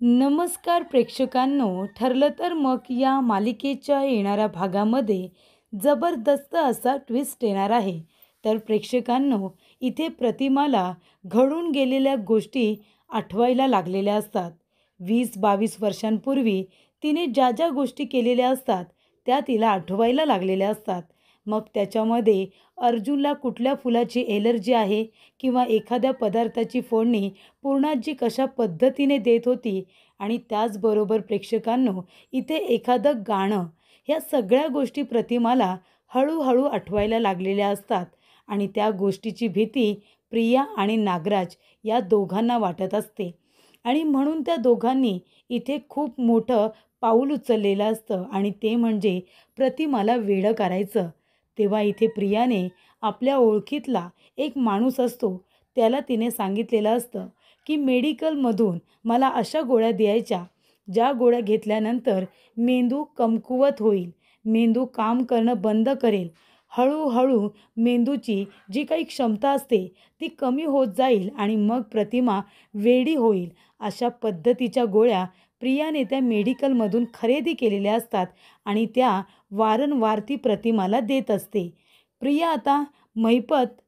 नमस्कार प्रेक्षकांनो, ठरलं तर मग या मालिकेच्या येणाऱ्या भागामध्ये जबरदस्त असा ट्विस्ट येणार आहे. तर प्रेक्षकांनो, इथे प्रतिमाला घडून गेलेल्या गोष्टी आठवायला लागलेल्या असतात. 20-22 वर्षांपूर्वी तिने ज्या ज्या गोष्टी केलेल्या असतात त्या तिला आठवायला लागलेल्या असतात. मग त्याच्यामध्ये अर्जुनला कुठल्या फुलाची एलर्जी आहे किंवा एखाद्या पदार्थाची फोडणी पूर्णाजी कशा पद्धतीने देत होती आणि त्याचबरोबर प्रेक्षकांनो, इथे एखादं गाणं, ह्या सगळ्या गोष्टी प्रतिमाला हळूहळू आठवायला लागलेल्या असतात आणि त्या गोष्टीची भीती प्रिया आणि नागराज या दोघांना वाटत असते आणि म्हणून त्या दोघांनी इथे खूप मोठं पाऊल उचललेलं असतं आणि ते म्हणजे प्रतिमाला वेडं करायचं. तेव्हा इथे प्रियाने आपल्या ओळखीतला एक माणूस असतो त्याला तिने सांगितलेलं असतं की मेडिकलमधून मला अशा गोळ्या द्यायच्या, ज्या गोळ्या घेतल्यानंतर मेंदू कमकुवत होईल, मेंदू काम करणं बंद करेल, हळूहळू मेंदूची जी काही क्षमता असते ती कमी होत जाईल आणि मग प्रतिमा वेडी होईल. अशा पद्धतीच्या गोळ्या प्रियाने त्या मेडिकलमधून खरेदी केलेल्या असतात आणि त्या वारंवार ती प्रतिमाला देत असते. प्रिया आता महिपत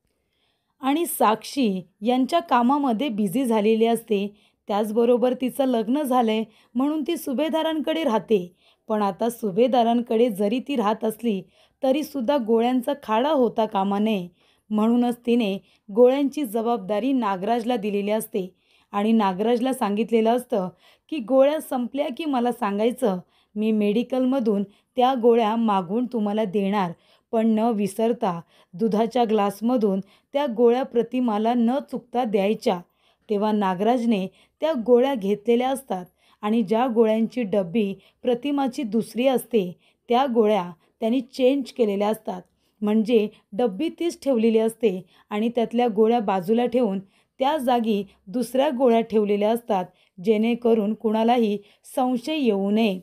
आणि साक्षी यांच्या कामामध्ये बिझी झालेली असते. त्याचबरोबर तिचं लग्न झालंय म्हणून ती सुभेदारांकडे राहते. पण आता सुभेदारांकडे जरी ती राहत असली तरीसुद्धा गोळ्यांचा खाडा होता कामा नये. म्हणूनच तिने गोळ्यांची जबाबदारी नागराजला दिलेली असते आणि नागराजला सांगितलेलं असतं की गोळ्या संपल्या की मला सांगायचं, मी मेडिकलमधून त्या गोळ्या मागवून तुम्हाला देणार. पण न विसरता दुधाच्या ग्लासमधून त्या गोळ्या प्रतिमाला न चुकता द्यायच्या. तेव्हा नागराजने त्या गोळ्या घेतलेल्या असतात आणि ज्या गोळ्यांची डब्बी प्रतिमाची दुसरी असते त्या गोळ्या त्यांनी चेंज केलेल्या असतात. म्हणजे डब्बी तीच ठेवलेली असते आणि त्यातल्या गोळ्या बाजूला ठेवून त्या जागी दुसऱ्या गोळ्या ठेवलेल्या असतात, जेणेकरून कुणालाही संशय येऊ नये.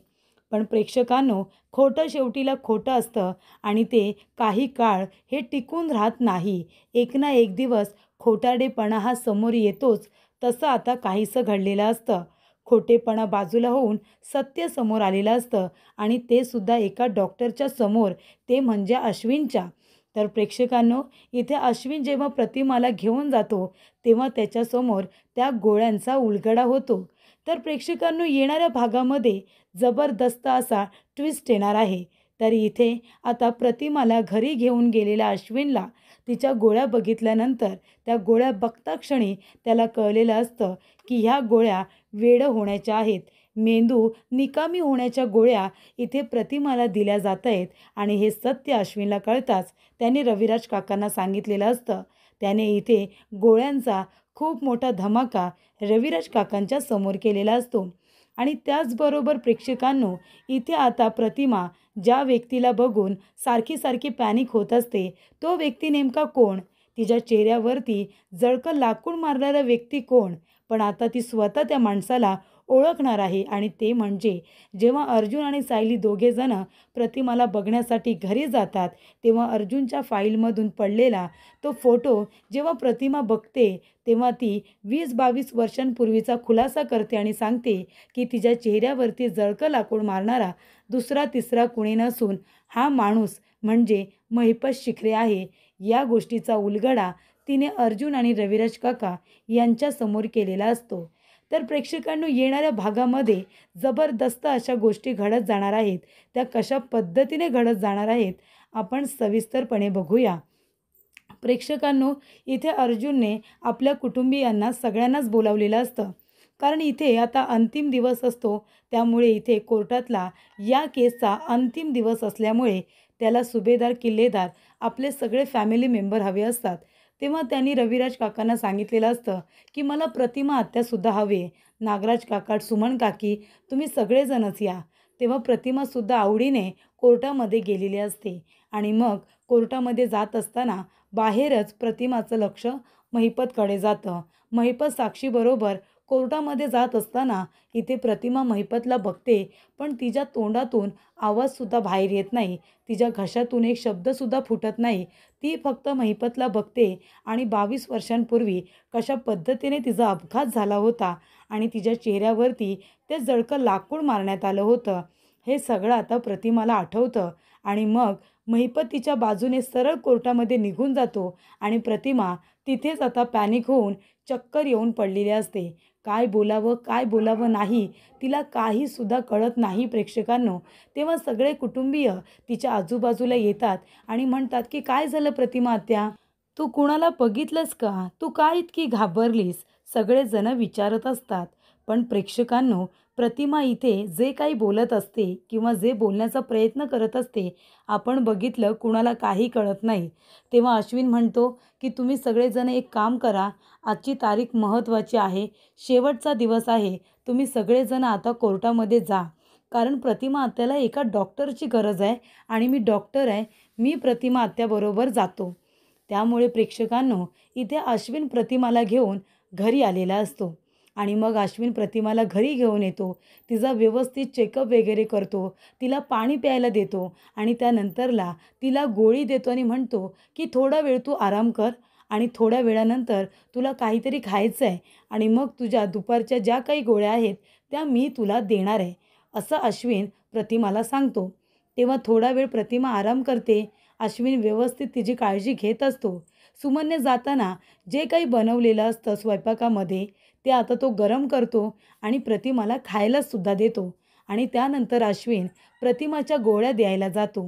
पण प्रेक्षकांनो, खोटं शेवटीला खोटं असतं आणि ते काही काळ हे टिकून राहत नाही. एक ना एक दिवस खोटारडेपणा हा समोर येतोच. तसं आता काहीसं घडलेलं असतं. खोटेपणा बाजूला होऊन सत्य समोर आलेलं असतं आणि ते सुद्धा एका डॉक्टरच्या समोर, ते म्हणजे अश्विनच्या. तर प्रेक्षकांनो, इथे अश्विन जेव्हा प्रतिमाला घेऊन जातो तेव्हा त्याच्यासमोर त्या गोळ्यांचा उलगडा होतो. तर प्रेक्षकांनो, येणाऱ्या भागामध्ये जबरदस्त असा ट्विस्ट येणार आहे. तर इथे आता प्रतिमाला घरी घेऊन गेलेल्या अश्विनला तिच्या गोळ्या बघितल्यानंतर त्या गोळ्या बघता क्षणी त्याला कळलेलं असतं की ह्या गोळ्या वेडं होण्याच्या आहेत. मेंदू निकामी होण्याच्या गोळ्या इथे प्रतिमाला दिल्या जात आहेत आणि हे सत्य अश्विनला कळताच त्याने रविराज काकांना सांगितलेलं असतं. त्याने इथे गोळ्यांचा खूप मोठा धमाका रविराज काकांच्या समोर केलेला असतो. आणि त्याचबरोबर प्रेक्षकांनो, इथे आता प्रतिमा ज्या व्यक्तीला बघून सारखी सारखी पॅनिक होत असते तो व्यक्ती नेमका कोण, तिच्या चेहऱ्यावरती जळकं लाकूड मारणारा व्यक्ती कोण. पण आता ती स्वतः त्या माणसाला ओळखणार आहे आणि ते म्हणजे जेव्हा अर्जुन आणि सायली दोघेजण प्रतिमाला बघण्यासाठी घरी जातात तेव्हा अर्जुनच्या फाईलमधून पडलेला तो फोटो जेव्हा प्रतिमा बघते तेव्हा ती 20-22 वर्षांपूर्वीचा खुलासा करते आणि सांगते की तिच्या चेहऱ्यावरती जळकं लाकूड मारणारा दुसरा तिसरा कुणी नसून हा माणूस म्हणजे महिपत शिखरे आहे. या गोष्टीचा उलगडा तिने अर्जुन आणि रविराज काका यांच्यासमोर केलेला असतो. तर प्रेक्षकांनो, येणाऱ्या भागामध्ये जबरदस्त अशा गोष्टी घडत जाणार आहेत. त्या कशा पद्धतीने घडत जाणार आहेत आपण सविस्तरपणे बघूया. प्रेक्षकांनो, इथे अर्जुनने आपल्या कुटुंबियांना सगळ्यांनाच बोलावलेलं असतं. कारण इथे आता अंतिम दिवस असतो, त्यामुळे इथे कोर्टातला या केसचा अंतिम दिवस असल्यामुळे त्याला सुभेदार किल्लेदार आपले सगळे फॅमिली मेंबर हवे असतात. तेव्हा त्यांनी रविराज काकांना सांगितलेलं असतं की मला प्रतिमा आत्यासुद्धा हवे. नागराज काका, सुमन काकी, तुम्ही सगळेजणच या. तेव्हा प्रतिमासुद्धा आवडीने कोर्टामध्ये गेलेली असते आणि मग कोर्टामध्ये जात असताना बाहेरच प्रतिमाचं लक्ष महिपतकडे जातं. महिपत साक्षीबरोबर कोर्टामध्ये जात असताना इथे प्रतिमा महिपतला बघते, पण तिच्या तोंडातून आवाजसुद्धा बाहेर येत नाही, तिच्या घशातून एक शब्दसुद्धा फुटत नाही. ती फक्त महिपतला बघते आणि 22 वर्षांपूर्वी कशा पद्धतीने तिचा अपघात झाला होता आणि तिच्या चेहऱ्यावरती ते जळकं लाकूड मारण्यात आलं होतं. हे सगळं आता प्रतिमाला आठवतं आणि मग महिपत तिच्या बाजूने सरळ कोर्टामध्ये निघून जातो आणि प्रतिमा तिथेच आता पॅनिक होऊन चक्कर येऊन पडलेली असते. काय बोलावं, काय बोलावं नाही, तिला काहीसुद्धा कळत नाही प्रेक्षकांनो. तेव्हा सगळे कुटुंबीय तिच्या आजूबाजूला येतात आणि म्हणतात की "काय झालं प्रतिमा आत्या? तू कुणाला बघितलंस का? तू का इतकी घाबरलीस?" सगळेजण विचारत असतात. पण प्रेक्षकांनो, प्रतिमा इथे जे काही बोलत असते किंवा जे बोलण्याचा प्रयत्न करत असते, आपण बघितलं कुणाला काही कळत नाही. तेव्हा अश्विन म्हणतो की "तुम्ही सगळेजण एक काम करा, आजची तारीख महत्त्वाची आहे, शेवटचा दिवस आहे. तुम्ही सगळेजण आता कोर्टामध्ये जा. कारण प्रतिमा आत्याला एका डॉक्टरची गरज आहे आणि मी डॉक्टर आहे. मी प्रतिमा आत्याबरोबर जातो." त्यामुळे प्रेक्षकांनो, इथे अश्विन प्रतिमाला घेऊन घरी आलेला असतो आणि मग अश्विन प्रतिमाला घरी घेऊन येतो. तिचा व्यवस्थित चेकअप वगैरे करतो. तिला पाणी प्यायला देतो आणि त्यानंतरला तिला गोळी देतो आणि म्हणतो की "थोडा वेळ तू आराम कर आणि थोड्या वेळानंतर तुला काहीतरी खायचं आहे आणि मग तुझ्या दुपारच्या ज्या काही गोळ्या आहेत त्या मी तुला देणार आहे." असं अश्विन प्रतिमाला सांगतो. तेव्हा थोडा वेळ प्रतिमा आराम करते. अश्विन व्यवस्थित तिची काळजी घेत असतो. सुमनने जाताना जे काही बनवलेलं असतं स्वयंपाकामध्ये ते आता तो गरम करतो आणि प्रतिमाला खायलासुद्धा देतो आणि त्यानंतर अश्विन प्रतिमाच्या गोळ्या द्यायला जातो.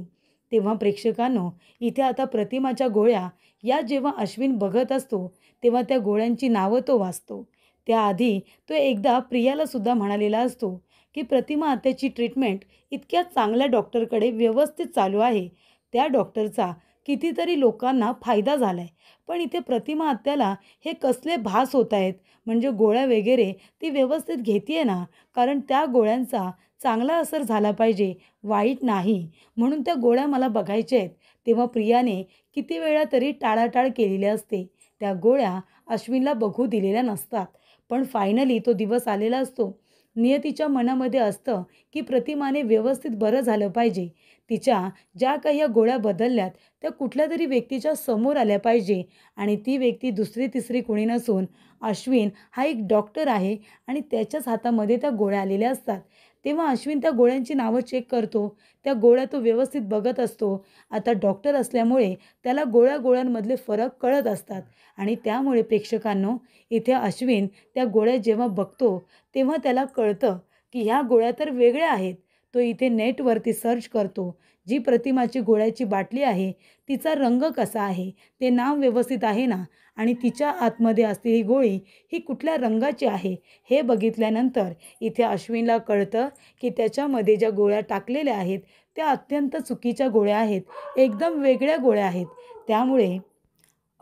तेव्हा प्रेक्षकांनो, इथे आता प्रतिमाच्या गोळ्या या जेव्हा अश्विन बघत असतो तेव्हा त्या गोळ्यांची नावं तो वाचतो. त्याआधी तो एकदा प्रियालासुद्धा म्हणालेला असतो की प्रतिमा आत्याची ट्रीटमेंट इतक्या चांगल्या डॉक्टरकडे व्यवस्थित चालू आहे. त्या डॉक्टरचा कितीतरी लोकांना फायदा झाला आहे. पण इथे प्रतिमा आत्याला हे कसले भास होत आहेत, म्हणजे गोळ्या वगैरे ती व्यवस्थित घेते आहे ना, कारण त्या गोळ्यांचा चांगला असर झाला पाहिजे, वाईट नाही. म्हणून त्या गोळ्या मला बघायच्या आहेत. तेव्हा प्रियाने किती वेळा तरी टाळाटाळ केलेली असते. त्या गोळ्या अश्विनला बघू दिलेल्या नसतात. पण फायनली तो दिवस आलेला असतो. नियतीच्या मनामध्ये असतं की प्रतिमाने व्यवस्थित बरं झालं पाहिजे. तिच्या ज्या काही या गोळ्या बदलल्यात त्या कुठल्यातरी व्यक्तीच्या समोर आल्या पाहिजे आणि ती व्यक्ती दुसरी तिसरी कोणी नसून अश्विन हा एक डॉक्टर आहे आणि त्याच्याच हातामध्ये त्या गोळ्या आलेल्या असतात. तेव्हा अश्विन त्या गोळ्यांची नावं चेक करतो. त्या गोळ्या तो व्यवस्थित बघत असतो. आता डॉक्टर असल्यामुळे त्याला गोळ्यांमधले फरक कळत असतात आणि त्यामुळे प्रेक्षकांनो, इथे अश्विन त्या गोळ्या जेव्हा बघतो तेव्हा त्याला कळतं की ह्या गोळ्या तर वेगळ्या आहेत. तो इथे नेटवरती सर्च करतो. जी प्रतिमाची गोळ्याची बाटली आहे तिचा रंग कसा आहे, ते नाव व्यवस्थित आहे ना आणि तिच्या आतमध्ये असलेली गोळी ही कुठल्या रंगाची आहे हे बघितल्यानंतर इथे अश्विनला कळतं की त्याच्यामध्ये ज्या गोळ्या टाकलेल्या आहेत त्या अत्यंत चुकीच्या गोळ्या आहेत, एकदम वेगळ्या गोळ्या आहेत. त्यामुळे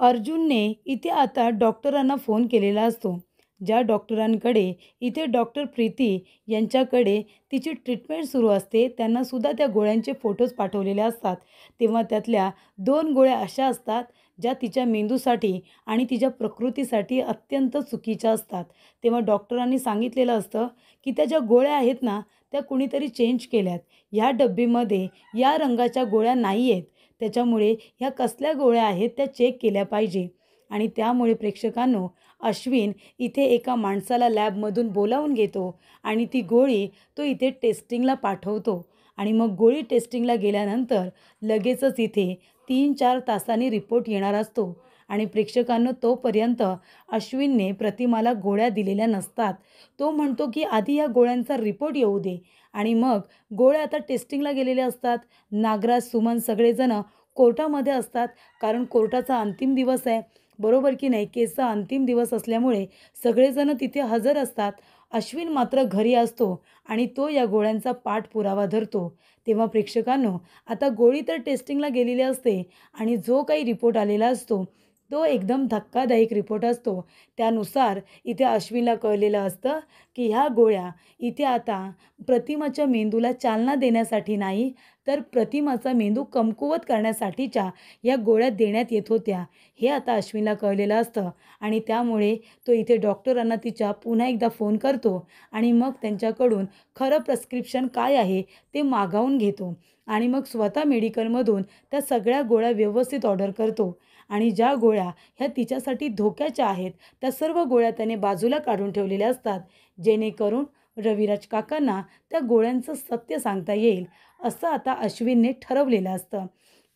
अर्जुनने इथे आता डॉक्टरांना फोन केलेला असतो. ज्या डॉक्टरांकडे इथे डॉक्टर प्रीती यांच्याकडे तिची ट्रीटमेंट सुरू असते, त्यांनासुद्धा त्या गोळ्यांचे फोटोज पाठवलेले असतात. तेव्हा त्यातल्या 2 गोळ्या अशा असतात ज्या तिच्या मेंदूसाठी आणि तिच्या प्रकृतीसाठी अत्यंत चुकीच्या असतात. तेव्हा डॉक्टरांनी सांगितलेलं असतं की त्या ज्या गोळ्या आहेत ना त्या कुणीतरी चेंज केल्यात. ह्या डब्बीमध्ये या रंगाच्या गोळ्या नाही आहेत. त्याच्यामुळे ह्या कसल्या गोळ्या आहेत त्या चेक केल्या पाहिजे. आणि त्यामुळे प्रेक्षकांनो, अश्विन इथे एका माणसाला लॅबमधून बोलावून घेतो आणि ती गोळी तो इथे टेस्टिंगला पाठवतो आणि मग गोळी टेस्टिंगला गेल्यानंतर लगेचच इथे 3-4 तासांनी रिपोर्ट येणार असतो आणि प्रेक्षकांनो, तोपर्यंत अश्विनने प्रतिमाला गोळ्या दिलेल्या नसतात. तो म्हणतो की आधी या गोळ्यांचा रिपोर्ट येऊ दे आणि मग गोळ्या आता टेस्टिंगला गेलेल्या असतात. नागराज, सुमन सगळेजण कोर्टामध्ये असतात कारण कोर्टाचा अंतिम दिवस आहे, बरोबर की नाही. केसचा अंतिम दिवस असल्यामुळे सगळेजण तिथे हजर असतात. अश्विन मात्र घरी असतो आणि तो या गोळ्यांचा पाठपुरावा धरतो. तेव्हा प्रेक्षकांनो, आता गोळी तर टेस्टिंगला गेलेली असते आणि जो काही रिपोर्ट आलेला असतो तो एकदम धक्कादायक रिपोर्ट असतो. त्यानुसार इथे अश्विनला कळलेलं असतं की ह्या गोळ्या इथे आता प्रतिमाच्या मेंदूला चालना देण्यासाठी नाही, तर प्रतिमाचा मेंदू कमकुवत करण्यासाठीच्या या गोळ्या देण्यात येत होत्या. हे आता अश्विनला कळलेलं असतं आणि त्यामुळे तो इथे डॉक्टरांना तिच्या पुन्हा एकदा फोन करतो आणि मग त्यांच्याकडून खरं प्रिस्क्रिप्शन काय आहे ते मागवून घेतो आणि मग स्वतः मेडिकलमधून त्या सगळ्या गोळ्या व्यवस्थित ऑर्डर करतो आणि ज्या गोळ्या ह्या तिच्यासाठी धोक्याच्या आहेत त्या सर्व गोळ्या त्याने बाजूला काढून ठेवलेल्या असतात. जेणेकरून रविराज काकांना त्या गोळ्यांचं सत्य सांगता येईल असं आता अश्विनने ठरवलेलं असतं.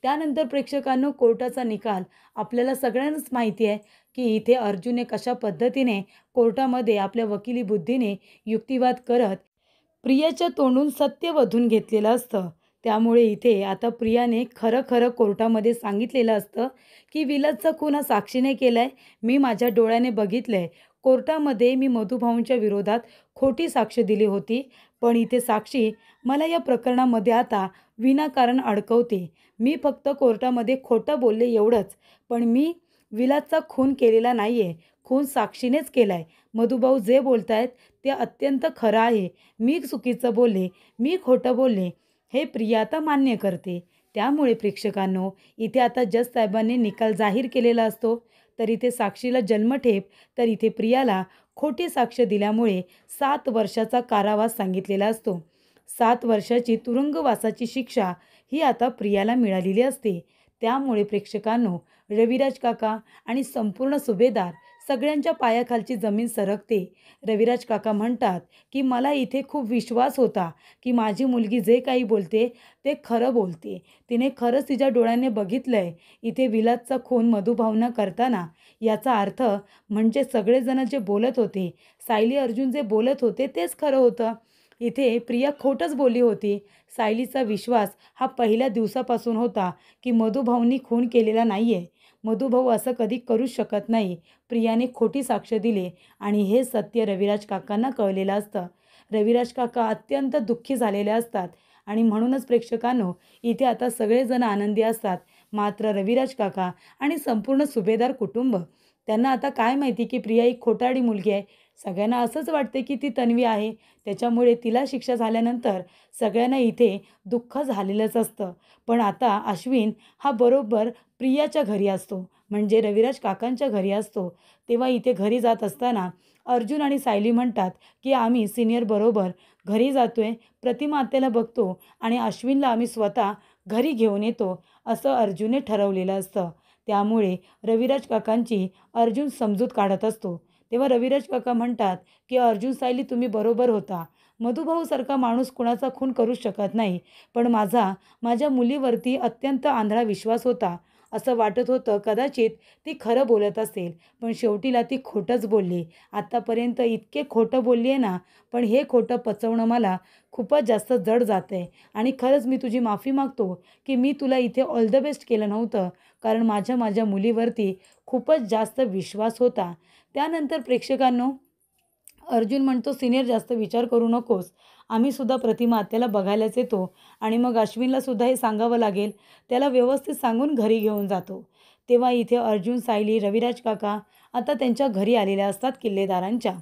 त्यानंतर प्रेक्षकांनो, कोर्टाचा निकाल आपल्याला सगळ्यांनाच माहिती आहे की इथे अर्जुनने कशा पद्धतीने कोर्टामध्ये आपल्या वकिली बुद्धीने युक्तिवाद करत प्रियाच्या तोंडून सत्य वधून घेतलेलं असतं. त्यामुळे इथे आता प्रियाने खरं खरं कोर्टामध्ये सांगितलेलं असतं की विलासचा खून हा साक्षीने केलाय. मी माझ्या डोळ्याने बघितलंय. कोर्टामध्ये मी मधुभाऊंच्या विरोधात खोटी साक्ष दिली होती, पण इथे साक्षी मला या प्रकरणामध्ये आता विनाकारण अडकवते. मी फक्त कोर्टामध्ये खोटं बोलले एवढंच, पण मी विलासचा खून केलेला नाहीये. खून साक्षीनेच केलाय. मधुभाऊ जे बोलतायत ते अत्यंत खरं आहे. मी चुकीचं बोलले, मी खोटं बोलले, हे प्रिया आता मान्य करते. त्यामुळे प्रेक्षकांनो, इथे आता जज साहेबांनी निकाल जाहीर केलेला असतो. तर इथे साक्षीला जन्मठेप, तर इथे प्रियाला खोटी साक्ष दिल्यामुळे 7 वर्षाचा कारावास सांगितलेला असतो. 7 वर्षाची तुरुंगवासाची शिक्षा ही आता प्रियाला मिळालेली असते. त्यामुळे प्रेक्षकांनो, रविराज काका आणि संपूर्ण सुभेदार सगळ्यांच्या पायाखालची जमीन सरकते. रविराज काका म्हणतात की मला इथे खूप विश्वास होता की माझी मुलगी जे काही बोलते ते खरं बोलते. तिने खरंच तिच्या डोळ्याने बघितलंय इथे विलासचा खून मधुभावना करताना. याचा अर्थ म्हणजे सगळेजण जे बोलत होते, सायली अर्जुन जे बोलत होते तेच खरं होतं. इथे प्रिया खोटंच बोलली होती. सायलीचा विश्वास हा पहिल्या दिवसापासून होता की मधुभाऊंनी खून केलेला नाही आहे. मधुभाऊ असं कधी करूच शकत नाही. प्रियाने खोटी साक्ष दिली आणि हे सत्य रविराज काकांना कळलेलं असतं. रविराज काका अत्यंत दुःखी झालेले असतात आणि म्हणूनच प्रेक्षकांनो, इथे आता सगळेजण आनंदी असतात. मात्र रविराज काका आणि संपूर्ण सुभेदार कुटुंब, त्यांना आता काय माहिती की प्रिया एक खोटारडी मुलगी आहे. सगळ्यांना असंच वाटते की ती तन्वी आहे. त्याच्यामुळे तिला शिक्षा झाल्यानंतर सगळ्यांना इथे दुःख झालेलंच असतं. पण आता अश्विन हा बरोबर प्रियाच्या घरी असतो, म्हणजे रविराज काकांच्या घरी असतो. तेव्हा इथे घरी जात असताना अर्जुन आणि सायली म्हणतात की आम्ही सिनियर बरोबर घरी जातोय, प्रतिमा आत्याला बघतो आणि अश्विनला आम्ही स्वतः घरी घेऊन येतो, असं अर्जुनने ठरवलेलं असतं. त्यामुळे रविराज काकांची अर्जुन समजूत काढत असतो. तेव्हा रविराज काका म्हणतात की अर्जुन, सायली तुम्ही बरोबर होता. मधुभाऊसारखा माणूस कुणाचा खून करू शकत नाही. पण माझ्या मुलीवरती अत्यंत आंधळा विश्वास होता. असं वाटत होतं कदाचित ती खरं बोलत असेल, पण शेवटीला ती खोटंच बोलली. आत्तापर्यंत इतके खोटं बोलली आहे ना, पण हे खोटं पचवणं मला खूपच जास्त जड जातं आहे. आणि खरंच मी तुझी माफी मागतो की मी तुला इथे ऑल द बेस्ट केलं नव्हतं, कारण माझ्या मुलीवरती खूपच जास्त विश्वास होता. त्यानंतर प्रेक्षकांनो, अर्जुन म्हणतो सिनियर जास्त विचार करू नकोस. आम्ही सुद्धा प्रतिमा आत्याला बघायलाच येतो आणि मग अश्विनला सुद्धा हे सांगावं लागेल. त्याला व्यवस्थित सांगून घरी घेऊन जातो. तेव्हा इथे अर्जुन, सायली, रविराज काका आता त्यांच्या घरी आलेले असतात किल्लेदारांच्या.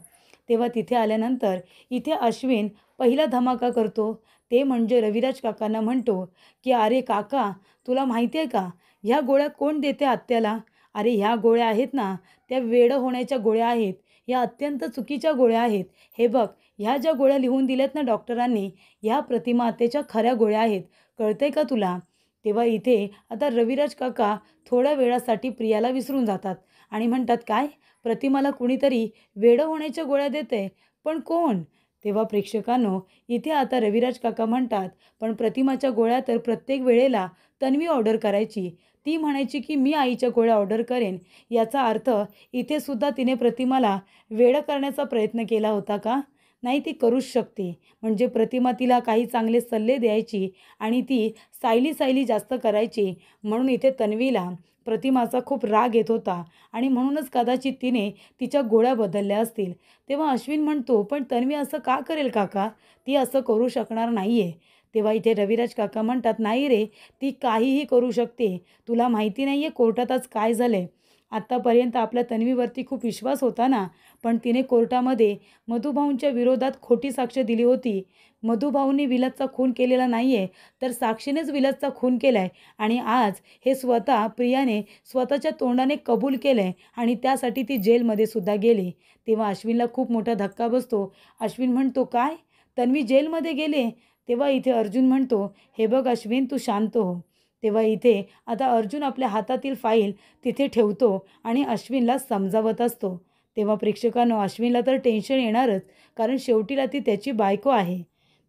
तेव्हा तिथे आल्यानंतर इथे अश्विन पहिला धमाका करतो. ते म्हणजे रविराज काकांना म्हणतो की अरे काका, तुला माहिती आहे का ह्या गोळ्या कोण देते आत्याला? अरे ह्या गोळ्या आहेत ना, त्या वेडं होण्याच्या गोळ्या आहेत. या अत्यंत चुकीच्या गोळ्या आहेत. हे बघ, ह्या ज्या गोळ्या लिहून दिल्यात ना डॉक्टरांनी, ह्या प्रतिमा आत्याच्या खऱ्या गोळ्या आहेत. कळतंय का तुला? तेव्हा इथे आता रविराज काका थोड्या वेळासाठी प्रियाला विसरून जातात आणि म्हणतात काय, प्रतिमाला कुणीतरी वेडं होण्याच्या गोळ्या देते, पण कोण? तेव्हा प्रेक्षकांनो, इथे आता रविराज काका म्हणतात पण प्रतिमाच्या गोळ्या तर प्रत्येक वेळेला तन्वी ऑर्डर करायची. ती म्हणायची की मी आईच्या गोळ्या ऑर्डर करेन. याचा अर्थ इथे सुद्धा तिने प्रतिमाला वेडं करण्याचा प्रयत्न केला होता का? नाही, ती करूच शकते. म्हणजे प्रतिमा तिला काही चांगले सल्ले द्यायची आणि ती सायली जास्त करायची. म्हणून इथे तन्वीला प्रतिमाचा खूप राग येत होता आणि म्हणूनच कदाचित तिने तिच्या गोळ्या बदलल्या असतील. तेव्हा अश्विन म्हणतो पण तन्वी असं का करेल काका? ती असं करू शकणार नाही आहे. तेव्हा इथे रविराज काका म्हणतात नाही रे, ती काहीही करू शकते. तुला माहिती नाही आहे कोर्टात आज काय झालं आहे? आत्तापर्यंत आपल्या तन्वीवरती खूप विश्वास होता ना, पण तिने कोर्टामध्ये मधुभाऊंच्या विरोधात खोटी साक्ष दिली होती. मधुभाऊंनी विलासचा खून केलेला नाही आहे, तर साक्षीनेच विलासचा खून केला आहे आणि आज हे स्वतः प्रियाने स्वतःच्या तोंडाने कबूल केलं आहे आणि त्यासाठी ती जेलमध्ये सुद्धा गेली. तेव्हा अश्विनला खूप मोठा धक्का बसतो. अश्विन म्हणतो काय? तन्वी जेलमध्ये गेले? तेव्हा इथे अर्जुन म्हणतो हे बघ अश्विन, तू शांत हो. तेव्हा इथे आता अर्जुन आपल्या हातातील फाईल तिथे ठेवतो आणि अश्विनला समजावत असतो. तेव्हा प्रेक्षकांनो अश्विनला तर टेन्शन येणारच, कारण शेवटीला ती त्याची बायको आहे.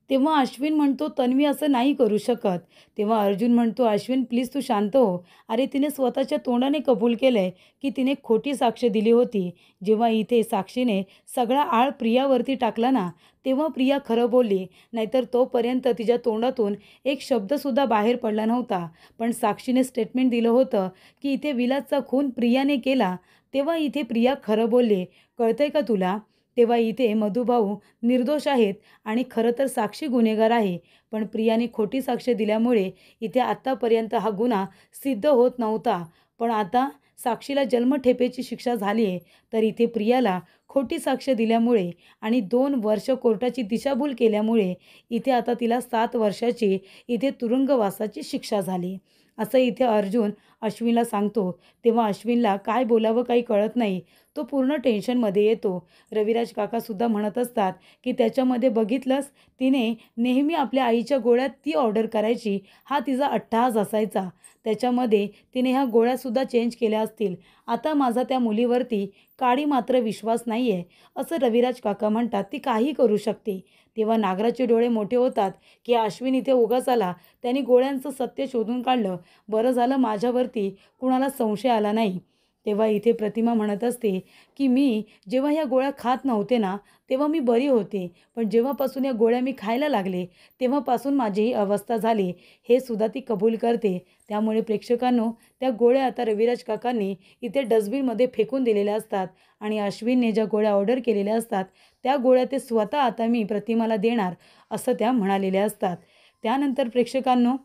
तेव्हा अश्विन म्हणतो, तन्वी असं नाही करू शकत. तेव्हा अर्जुन म्हणतो, अश्विन प्लीज तू शांत हो. अरे तिने स्वतःच्या तोंडाने कबूल केलंय की तिने खोटी साक्ष दिली होती. जेव्हा इथे साक्षीने सगळा आळ प्रियावरती टाकला ना, तेव्हा प्रिया खरं बोलली. नाहीतर तोपर्यंत तिच्या तोंडातून एक शब्दसुद्धा बाहेर पडला नव्हता. पण साक्षीने स्टेटमेंट दिलं होतं की इथे विलासचा खून प्रियाने केला. तेव्हा इथे प्रिया खरं बोलली. कळतंय का तुला? तेव्हा इथे मधुभाऊ निर्दोष आहेत आणि खरं तर साक्षी गुन्हेगार आहे. पण प्रियाने खोटी साक्ष दिल्यामुळे इथे आत्तापर्यंत हा गुन्हा सिद्ध होत नव्हता. पण आता साक्षीला जन्मठेपेची शिक्षा झाली आहे. तर इथे प्रियाला खोटी साक्ष दिल्यामुळे आणि 2 वर्ष कोर्टाची दिशाभूल केल्यामुळे इथे आता तिला 7 वर्षाची इथे तुरुंगवासाची शिक्षा झाली. असं इथे अर्जुन अश्विनला सांगतो. तेव्हा अश्विनला काय बोलावं काही कळत नाही. तो पूर्ण टेन्शनमध्ये येतो. रविराज काकासुद्धा म्हणत असतात की त्याच्यामध्ये बघितलंस, तिने नेहमी आपल्या आईच्या गोळ्या ती ऑर्डर करायची. हा तिचा अट्टहास असायचा. त्याच्यामध्ये तिने ह्या गोळ्यासुद्धा चेंज केल्या असतील. आता माझा त्या मुलीवरती काडी मात्र विश्वास नाही आहे, असं रविराज काका म्हणतात. ती काही करू शकते. तेव्हा नागराचे डोळे मोठे होतात की अश्विन इथे उगाच आला. त्यांनी गोळ्यांचं सत्य शोधून काढलं. बरं झालं माझ्यावरती कुणाला संशय आला नाही. तेव्हा इथे प्रतिमा म्हणत असते की मी जेव्हा ह्या गोळ्या खात नव्हते ना, तेव्हा मी बरी होते. पण जेव्हापासून या गोळ्या मी खायला लागले, तेव्हापासून माझी ही अवस्था झाली. हे सुद्धा ती कबूल करते. त्यामुळे प्रेक्षकांनो, त्या गोळ्या आता रविराज काकांनी इथे डस्टबिनमध्ये फेकून दिलेल्या असतात आणि अश्विनने ज्या गोळ्या ऑर्डर केलेल्या असतात, त्या गोळ्या ते स्वतः आता मी प्रतिमाला देणार, असं त्या म्हणालेल्या असतात. त्यानंतर प्रेक्षकांनो,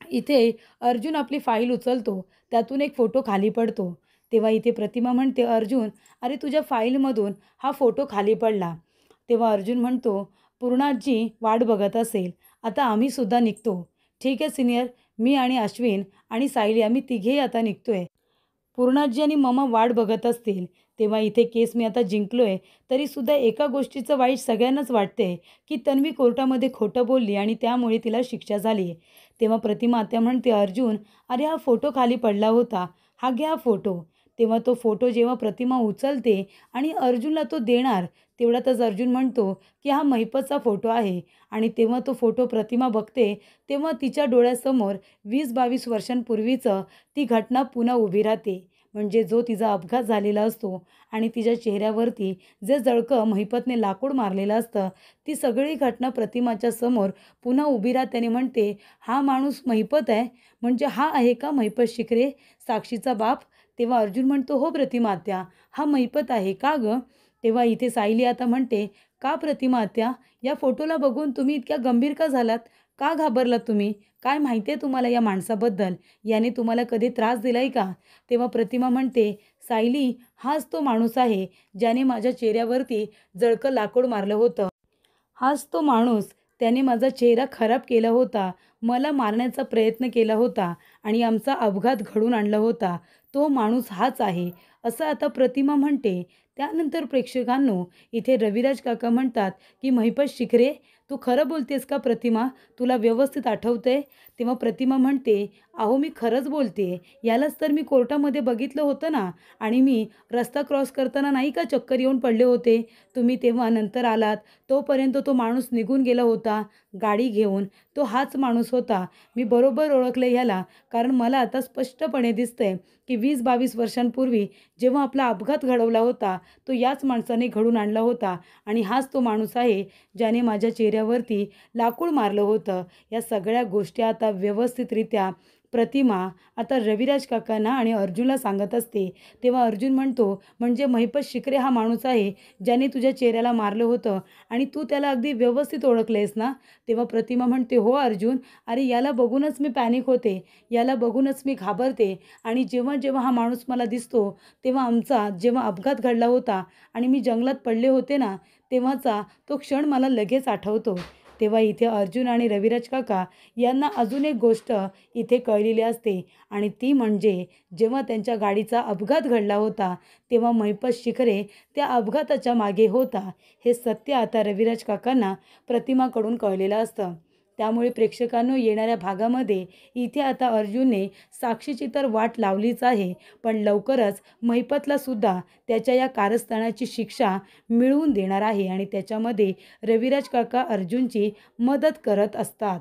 इथे अर्जुन आपली फाईल उचलतो. त्यातून एक फोटो खाली पडतो. तेव्हा इथे प्रतिमा म्हणते, अर्जुन अरे तुझ्या फाईलमधून हा फोटो खाली पडला. तेव्हा अर्जुन म्हणतो, पूर्णाजी वाट बघत असेल. आता आम्हीसुद्धा निघतो. ठीक आहे सिनियर, मी आणि अश्विन आणि सायली आम्ही तिघेही आता निघतोय. पूर्णाजी आणि ममा वाट बघत असतील. तेव्हा इथे केस मी आता जिंकलोय, तरीसुद्धा एका गोष्टीचं वाईट सगळ्यांनाच वाटते की तन्वी कोर्टामध्ये खोटं बोलली आणि त्यामुळे तिला शिक्षा झाली. तेव्हा प्रतिमा आत्या म्हणते, अर्जुन अरे हा फोटो खाली पडला होता, हा घ्या फोटो. तेव्हा तो फोटो जेव्हा प्रतिमा उचलते आणि अर्जुनला तो देणार, तेवढ्यातच अर्जुन म्हणतो की हा महिपतचा फोटो आहे. आणि तेव्हा तो फोटो प्रतिमा बघते, तेव्हा तिच्या डोळ्यासमोर 20-22 वर्षांपूर्वीचं ती घटना पुन्हा उभी राहते. म्हणजे जो तिचा अपघात झालेला असतो आणि तिच्या चेहऱ्यावरती जे जळकं महिपतने लाकूड मारलेलं असतं, ती सगळी घटना प्रतिमाच्या समोर पुन्हा उभी राहते आणि म्हणते, हा माणूस महिपत आहे. म्हणजे हा आहे का महिपत शिकरे, साक्षीचा बाप? तेव्हा अर्जुन म्हणतो, हो प्रतिमा आत्या, हा महिपत आहे. का गं? तेव्हा इथे सायली आता म्हणते, का प्रतिमा आत्या, या फोटोला बघून तुम्ही इतक्या गंभीर का झालात? का घाबरलात तुम्ही? काय माहिती आहे तुम्हाला या माणसाबद्दल? याने तुम्हाला कधी त्रास दिलाय का? तेव्हा प्रतिमा म्हणते, सायली हाच तो माणूस आहे ज्याने माझ्या चेहऱ्यावरती जळकं लाकूड मारलं होतं. हाच तो माणूस, त्याने माझा चेहरा खराब केला होता, मला मारण्याचा प्रयत्न केला होता आणि आमचा अपघात घडवून आणला होता. तो माणूस हाच आहे, असं आता प्रतिमा म्हणते. त्यानंतर प्रेक्षकांनो, इथे रविराज काका म्हणतात की महिपत शिखरे, तू खरं बोलतेस का प्रतिमा? तुला व्यवस्थित आठवतंय? तेव्हा प्रतिमा म्हणते, अहो मी खरंच बोलते. यालाच तर मी कोर्टामध्ये बघितलं होतं ना. आणि मी रस्ता क्रॉस करताना नाही का चक्कर येऊन पडले होते. तुम्ही तेव्हा नंतर आलात. तोपर्यंत तो माणूस निघून गेला होता गाडी घेऊन. तो हाच माणूस होता. मी बरोबर ओळखलं ह्याला, कारण मला आता स्पष्टपणे दिसतंय की 20-22 वर्षांपूर्वी जेव्हा आपला अपघात घडवला होता, तो याच माणसाने घडून आणला होता आणि हाच तो माणूस आहे ज्याने माझ्या चेहऱ्यावरती लाकूड मारलं होतं. या सगळ्या गोष्टी आता व्यवस्थितरित्या प्रतिमा आता रविराज काकांना आणि अर्जुनला सांगत असते. तेव्हा अर्जुन म्हणतो, म्हणजे महिपत शिकरे हा माणूस आहे ज्याने तुझ्या चेहऱ्याला मारलं होतं आणि तू त्याला अगदी व्यवस्थित ओळखलेस ना? तेव्हा प्रतिमा म्हणते, हो अर्जुन, अरे याला बघूनच मी पॅनिक होते, याला बघूनच मी घाबरते. आणि जेव्हा जेव्हा हा माणूस मला दिसतो, तेव्हा आमचा जेव्हा अपघात घडला होता आणि मी जंगलात पडले होते ना, तेव्हाचा तो क्षण मला लगेच आठवतो. तेव्हा इथे अर्जुन आणि रविराज काका यांना अजून एक गोष्ट इथे कळलेली असते आणि ती म्हणजे जेव्हा त्यांच्या गाडीचा अपघात घडला होता, तेव्हा महिपत शिखरे त्या अपघाताच्या मागे होता. हे सत्य आता रविराज काकांना प्रतिमाकडून कळलेलं असतं. त्यामुळे प्रेक्षकांनो येणाऱ्या भागामध्ये इथे आता अर्जुनने साक्षीची तर वाट लावलीच आहे, पण लवकरच महिपतला सुद्धा त्याच्या या कारस्थानाची शिक्षा मिळवून देणार आहे आणि त्याच्यामध्ये रविराज काका अर्जुनची मदत करत असतात.